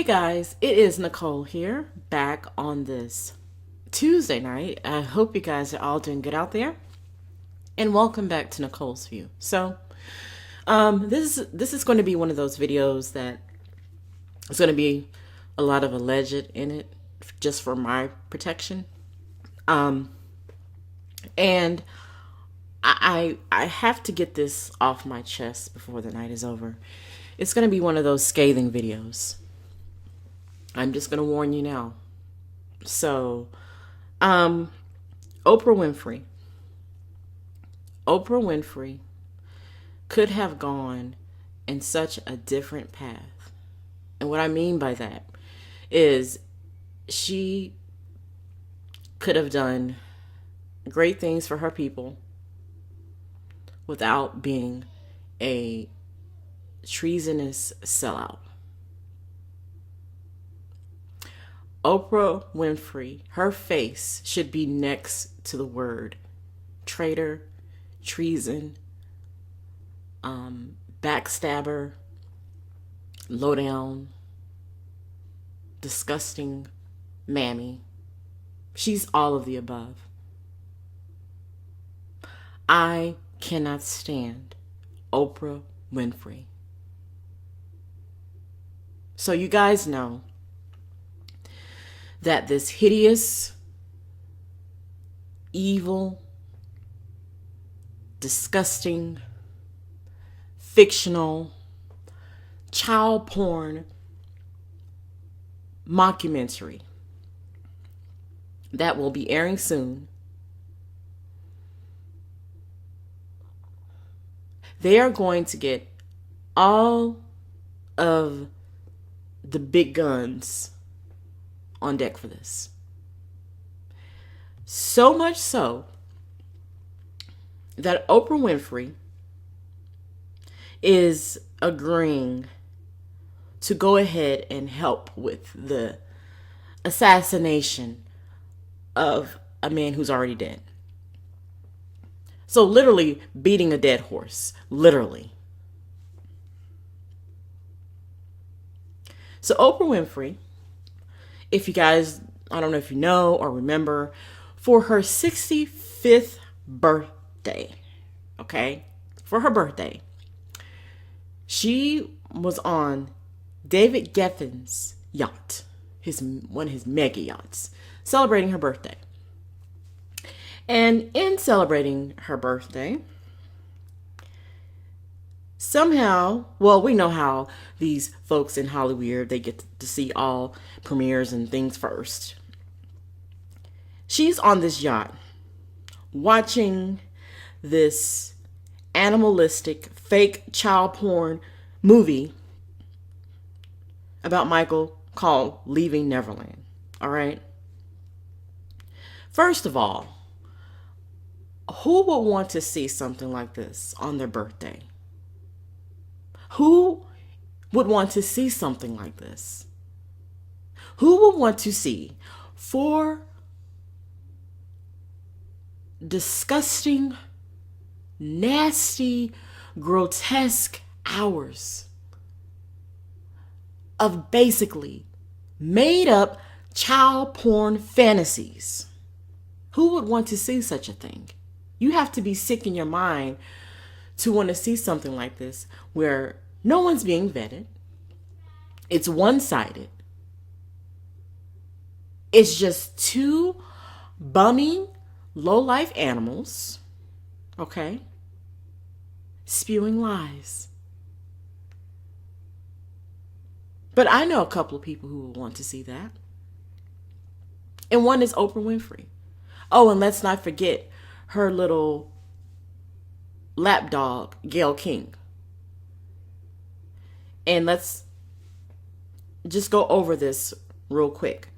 Guys, it is Nicole here, back on this Tuesday night. I hope you guys are all doing good out there, and welcome back to Nicole's View. This is going to be one of those videos that is going to be a lot of alleged in it, just for my protection. And I have to get this off my chest before the night is over. It's going to be one of those scathing videos. I'm just going to warn you now. So, Oprah Winfrey. Oprah Winfrey could have gone in such a different path. And what I mean by that is she could have done great things for her people without being a treasonous sellout. Oprah Winfrey, her face should be next to the word traitor, treason, backstabber, lowdown, disgusting mammy. She's all of the above. I cannot stand Oprah Winfrey. So you guys know that this hideous, evil, disgusting, fictional, child porn mockumentary that will be airing soon, they are going to get all of the big guns on deck for this. So much so that Oprah Winfrey is agreeing to go ahead and help with the assassination of a man who's already dead. So literally beating a dead horse, literally. So Oprah Winfrey, if you guys, I don't know if you know or remember, for her 65th birthday, okay? For her birthday, she was on David Geffen's yacht, one of his mega yachts, celebrating her birthday. And in celebrating her birthday, somehow, well, we know how these folks in Hollywood, they get to see all premieres and things first. She's on this yacht watching this animalistic, fake child porn movie about Michael called Leaving Neverland. All right. First of all, who would want to see something like this on their birthday? Who would want to see something like this? Who would want to see 4 disgusting, nasty, grotesque hours of basically made up child porn fantasies? Who would want to see such a thing? You have to be sick in your mind to want to see something like this where no one's being vetted. It's one-sided. It's just 2 bumming, low-life animals, okay, spewing lies. But I know a couple of people who will want to see that. And one is Oprah Winfrey. Oh, and let's not forget her little lapdog, Gayle King. And let's just go over this real quick.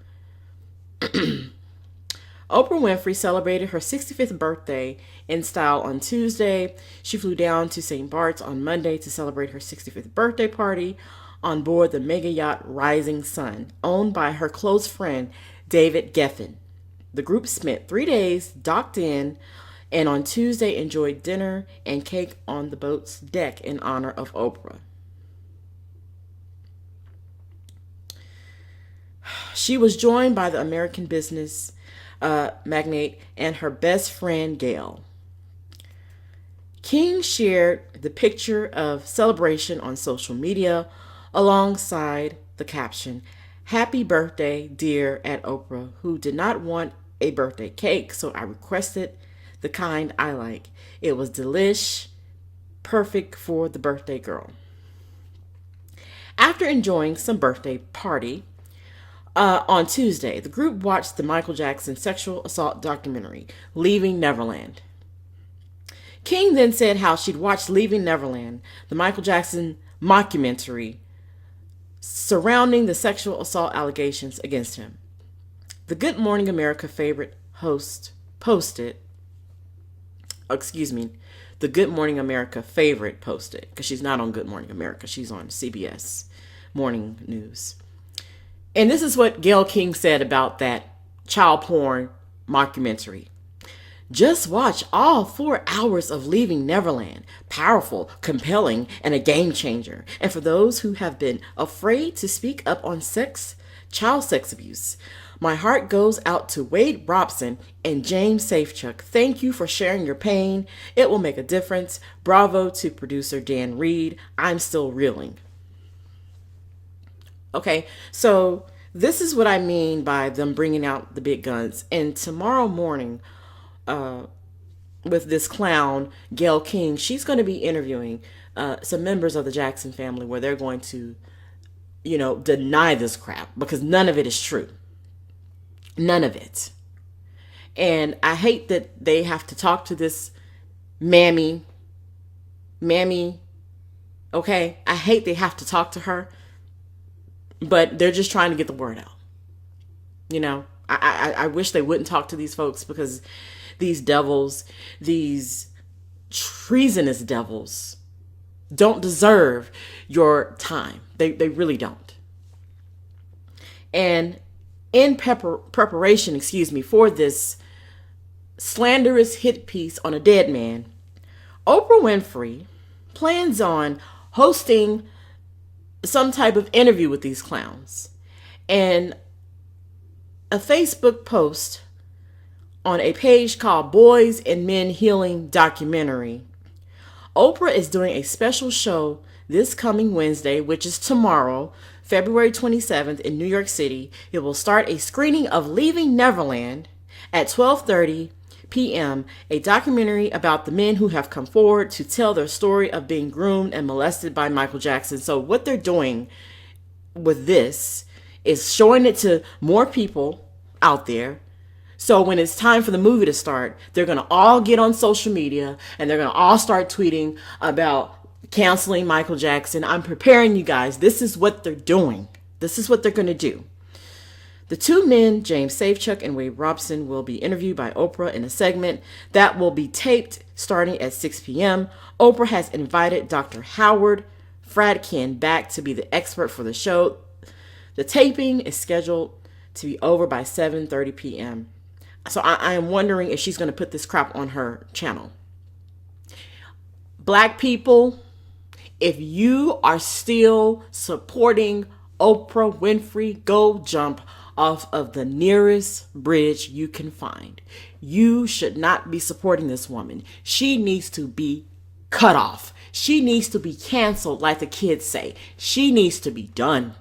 Oprah Winfrey celebrated her 65th birthday in style on Tuesday. She flew down to St. Bart's on Monday to celebrate her 65th birthday party on board the mega yacht Rising Sun, owned by her close friend David Geffen. The group spent 3 days docked in and on Tuesday enjoyed dinner and cake on the boat's deck in honor of Oprah. She was joined by the American business magnate and her best friend, Gail. King shared the picture of celebration on social media alongside the caption, "Happy birthday, dear," at Oprah, who did not want a birthday cake, so I requested the kind I like. It was delish, perfect for the birthday girl. After enjoying some birthday party, on Tuesday, the group watched the Michael Jackson sexual assault documentary, Leaving Neverland. King then said how she'd watched Leaving Neverland, the Michael Jackson mockumentary surrounding the sexual assault allegations against him. The Good Morning America favorite host posted, the Good Morning America favorite posted, because she's not on Good Morning America, she's on CBS Morning News. And this is what Gayle King said about that child porn mockumentary. "Just watch all 4 hours of Leaving Neverland. Powerful, compelling, and a game changer. And for those who have been afraid to speak up on child sex abuse, my heart goes out to Wade Robson and James Safechuck. Thank you for sharing your pain. It will make a difference. Bravo to producer Dan Reed. I'm still reeling." Okay, so this is what I mean by them bringing out the big guns. And tomorrow morning, with this clown, Gayle King, she's going to be interviewing some members of the Jackson family where they're going to, deny this crap because none of it is true. None of it. And I hate that they have to talk to this mammy, okay? I hate they have to talk to her. But they're just trying to get the word out. I wish they wouldn't talk to these folks because these devils, these treasonous devils, don't deserve your time. They really don't. And in preparation, for this slanderous hit piece on a dead man, Oprah Winfrey plans on hosting some type of interview with these clowns. And a Facebook post on a page called Boys and Men Healing Documentary, Oprah is doing a special show this coming Wednesday, which is tomorrow, February 27th in New York City. It will start a screening of Leaving Neverland at 12:30 p.m., a documentary about the men who have come forward to tell their story of being groomed and molested by Michael Jackson. So what they're doing with this is showing it to more people out there. So when it's time for the movie to start, they're going to all get on social media and they're going to all start tweeting about canceling Michael Jackson. I'm preparing you guys. This is what they're doing. This is what they're going to do. The two men, James Safechuck and Wade Robson, will be interviewed by Oprah in a segment that will be taped starting at 6 p.m. Oprah has invited Dr. Howard Fradkin back to be the expert for the show. The taping is scheduled to be over by 7:30 p.m. So I am wondering if she's going to put this crap on her channel. Black people, if you are still supporting Oprah Winfrey, go jump off of the nearest bridge you can find. You should not be supporting this woman. She needs to be cut off. She needs to be canceled, like the kids say. She needs to be done.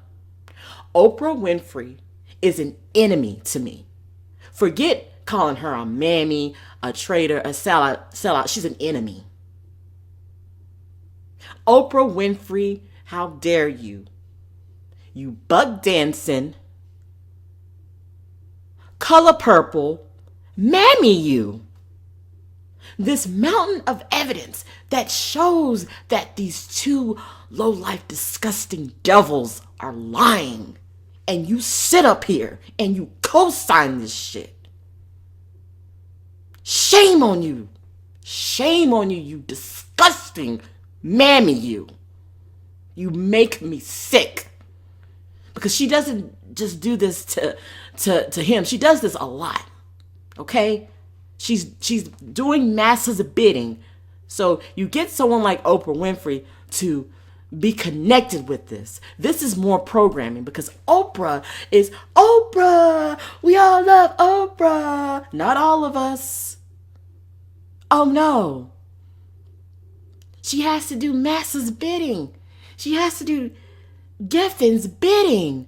Oprah Winfrey is an enemy to me. Forget calling her a mammy, a traitor, a sellout. She's an enemy. Oprah Winfrey, how dare you? You buck dancing, color purple, mammy you. This mountain of evidence that shows that these two low-life, disgusting devils are lying. And you sit up here and you co-sign this shit. Shame on you. Shame on you, you disgusting mammy you. You make me sick. Because she doesn't just do this to him. She does this a lot. Okay? She's doing Massa's bidding. So you get someone like Oprah Winfrey to be connected with this. This is more programming because Oprah is Oprah. We all love Oprah. Not all of us. Oh no. She has to do Massa's bidding. She has to do Geffen's bidding.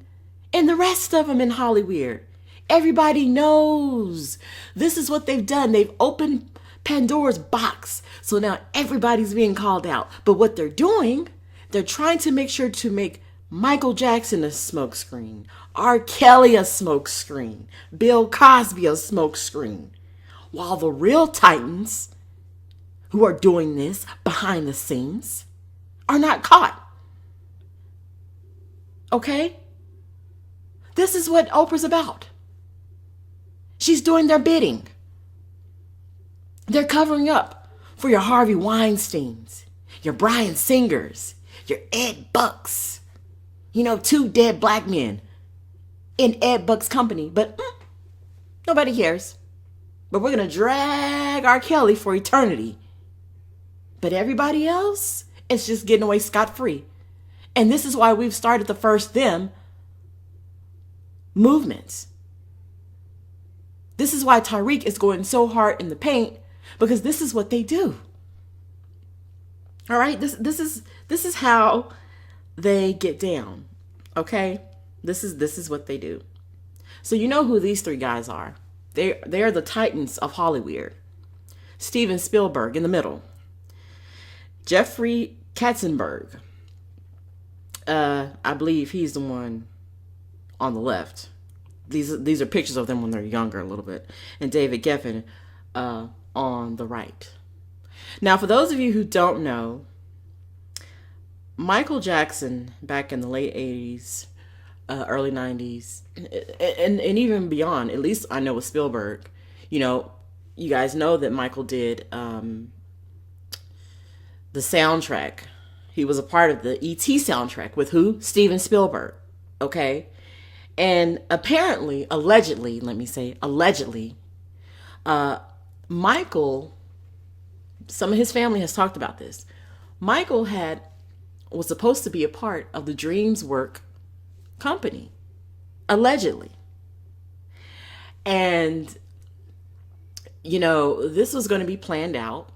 And the rest of them in Hollywood. Everybody knows. This is what they've done. They've opened Pandora's box. So now everybody's being called out. But what they're doing, they're trying to make sure to make Michael Jackson a smokescreen, R. Kelly a smokescreen, Bill Cosby a smokescreen. While the real titans who are doing this behind the scenes are not caught. Okay? This is what Oprah's about. She's doing their bidding. They're covering up for your Harvey Weinsteins, your Bryan Singers, your Ed Bucks. You know, 2 dead black men in Ed Buck's company. But nobody cares. But we're going to drag R. Kelly for eternity. But everybody else is just getting away scot-free. And this is why we've started the First Them movements. This is why Tariq is going so hard in the paint, because this is what they do. All right, this is how they get down. Okay, this is what they do. So you know who these 3 guys are. They are the titans of Hollywood. Steven Spielberg in the middle. Jeffrey Katzenberg. I believe he's the one on the left. These are pictures of them when they're younger a little bit. And David Geffen on the right. Now, for those of you who don't know, Michael Jackson back in the late 80s, early 90s, and even beyond, at least I know with Spielberg, you know, you guys know that Michael did the soundtrack. He was a part of the E.T. soundtrack with who? Steven Spielberg. Okay? And apparently, allegedly, Michael, some of his family has talked about this. Michael was supposed to be a part of the DreamWorks company, allegedly. And, you know, this was going to be planned out,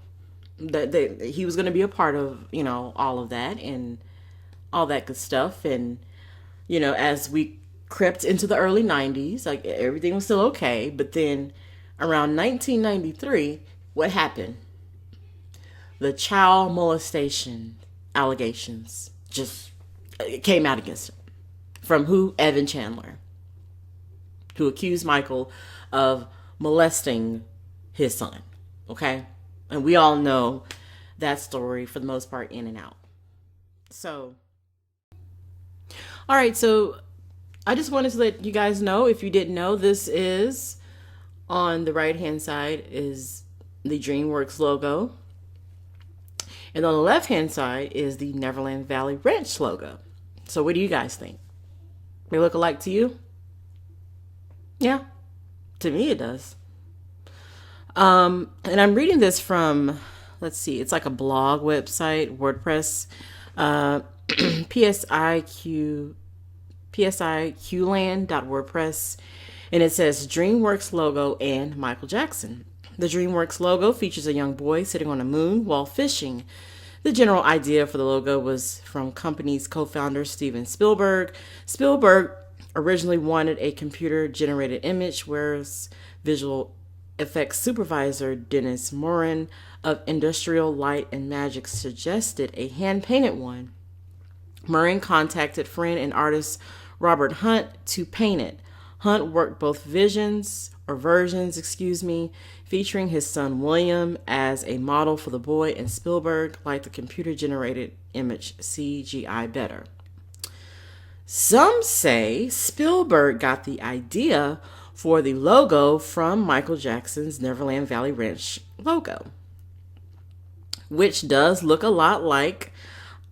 that he was going to be a part of, you know, all of that and all that good stuff. And, you know, as we crept into the early 90s, like everything was still okay. But then around 1993, what happened? The child molestation allegations just came out against him. From who? Evan Chandler, who accused Michael of molesting his son. Okay? And we all know that story for the most part in and out. So, all right, so I just wanted to let you guys know, if you didn't know, this is on the right-hand side is the DreamWorks logo. And on the left-hand side is the Neverland Valley Ranch logo. So what do you guys think? They look alike to you? Yeah, to me it does. And I'm reading this from, let's see, it's like a blog website, WordPress, psiqland.wordpress, and it says DreamWorks logo and Michael Jackson. The DreamWorks logo features a young boy sitting on a moon while fishing. The general idea for the logo was from company's co-founder Steven Spielberg. Spielberg originally wanted a computer-generated image, whereas visual effects supervisor Dennis Morin of Industrial Light and Magic suggested a hand-painted one. Morin contacted friend and artist Robert Hunt to paint it. Hunt worked both versions, featuring his son William as a model for the boy, and Spielberg liked the computer-generated image CGI better. Some say Spielberg got the idea for the logo from Michael Jackson's Neverland Valley Ranch logo, which does look a lot like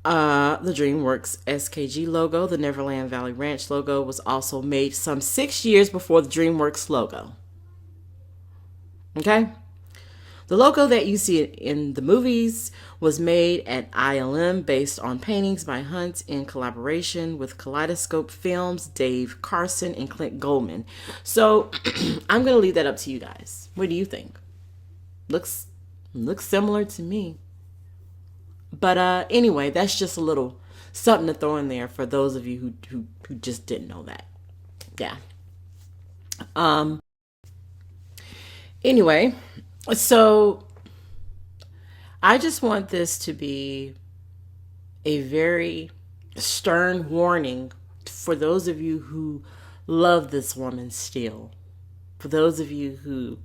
the DreamWorks SKG logo. The Neverland Valley Ranch logo was also made some 6 years before the DreamWorks logo. Okay? The logo that you see in the movies was made at ILM based on paintings by Hunt in collaboration with Kaleidoscope Films, Dave Carson, and Clint Goldman. So I'm going to leave that up to you guys. What do you think? Looks similar to me. But anyway, that's just a little something to throw in there for those of you who just didn't know that. Yeah. Anyway, so I just want this to be a very stern warning for those of you who love this woman still. For those of you who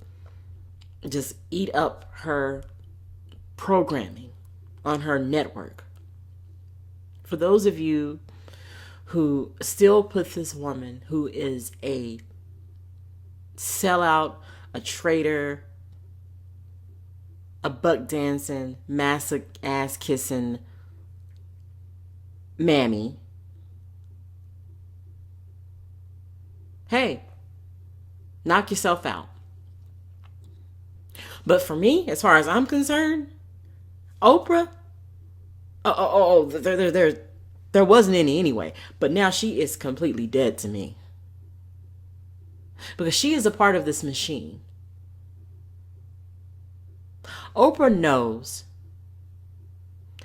just eat up her programming on her network. For those of you who still put this woman who is a sellout, a traitor, a buck dancing, Massa ass kissing mammy. Hey, knock yourself out. But for me, as far as I'm concerned, Oprah, there wasn't any anyway. But now she is completely dead to me. Because she is a part of this machine. Oprah knows.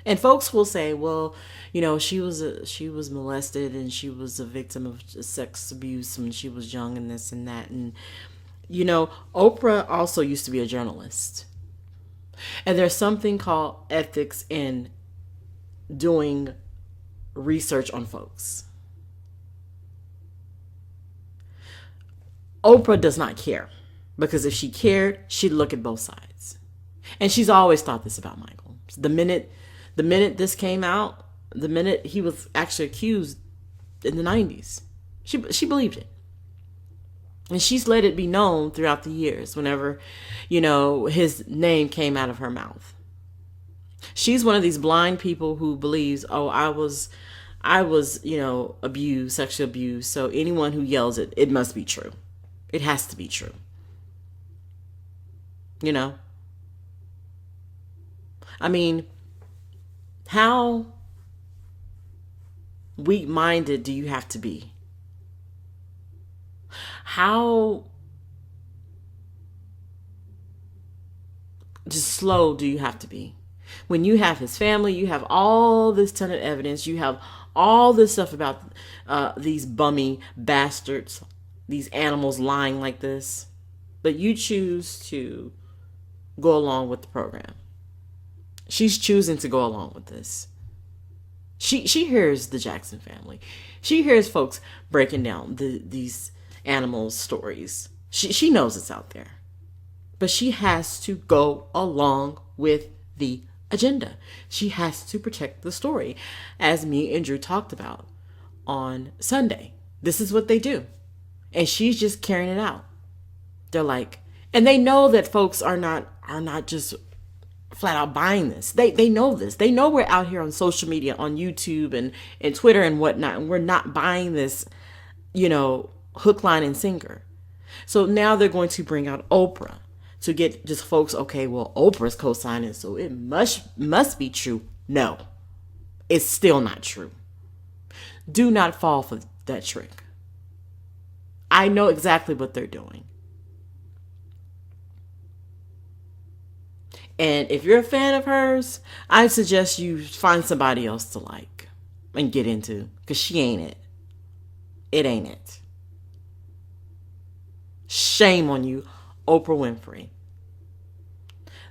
And folks will say, well, you know, she was molested and she was a victim of sex abuse when she was young and this and that. And, you know, Oprah also used to be a journalist. And there's something called ethics in doing research on folks. Oprah does not care. Because if she cared, she'd look at both sides. And she's always thought this about Michael. The minute this came out, the minute he was actually accused in the 90s, she believed it. And she's let it be known throughout the years whenever, you know, his name came out of her mouth. She's one of these blind people who believes, oh, I was, you know, abused, sexually abused. So anyone who yells it, it must be true. It has to be true. You know? I mean, how weak-minded do you have to be? How just slow do you have to be? When you have his family, you have all this ton of evidence, you have all this stuff about these bummy bastards, these animals lying like this, but you choose to go along with the program. She's choosing to go along with this. She hears the Jackson family. She hears folks breaking down these animals' stories. She knows it's out there. But she has to go along with the agenda. She has to protect the story, as me and Drew talked about on Sunday. This is what they do. And she's just carrying it out. They're like, and they know that folks are not just flat out buying this. They know this. They know we're out here on social media, on YouTube and Twitter and whatnot, and we're not buying this, you know, hook, line, and sinker. So now they're going to bring out Oprah to get just folks, okay, well, Oprah's co-signing, so it must be true. No, it's still not true. Do not fall for that trick. I know exactly what they're doing. And if you're a fan of hers, I suggest you find somebody else to like and get into, because she ain't it. It ain't it. Shame on you, Oprah Winfrey.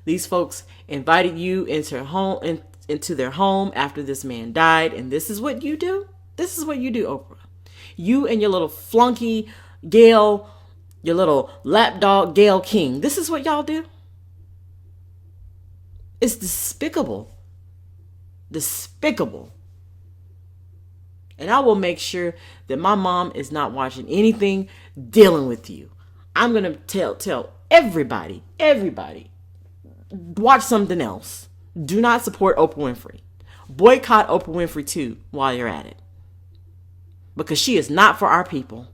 These folks invited you into their home after this man died, and this is what you do? This is what you do, Oprah. You and your little flunky Gail, your little lapdog Gail King. This is what y'all do? It's despicable. Despicable. And I will make sure that my mom is not watching anything dealing with you. I'm going to tell everybody, watch something else. Do not support Oprah Winfrey. Boycott Oprah Winfrey too while you're at it. Because she is not for our people.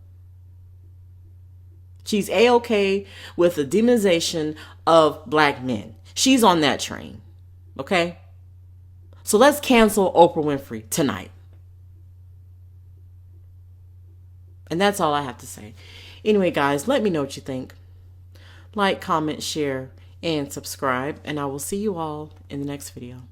She's A-okay with the demonization of black men. She's on that train. Okay? So let's cancel Oprah Winfrey tonight. And that's all I have to say. Anyway, guys, let me know what you think. Like, comment, share, and subscribe. And I will see you all in the next video.